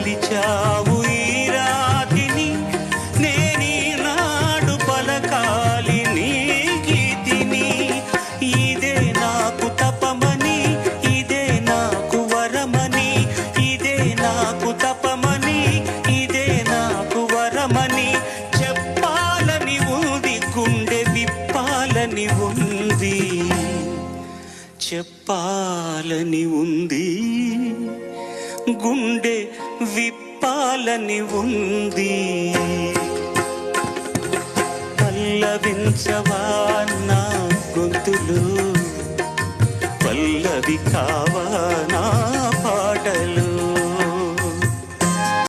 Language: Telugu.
పిలిచావు ఈ రాతిని, నేనీనాడు పలకాలి నీ గీతిని. ఇదే నాకు తపమని, ఇదే నాకు వరమని, ఇదే నాకు తపమని, ఇదే నాకు వరమని చెప్పాలని ఉంది, గుండె విప్పాలని ఉంది, చెప్పాలని ఉంది, గుండె విప్పాలని ఉంది. పల్లవించవా నా గొంతులు, పల్లవి కావా నా పాటలు.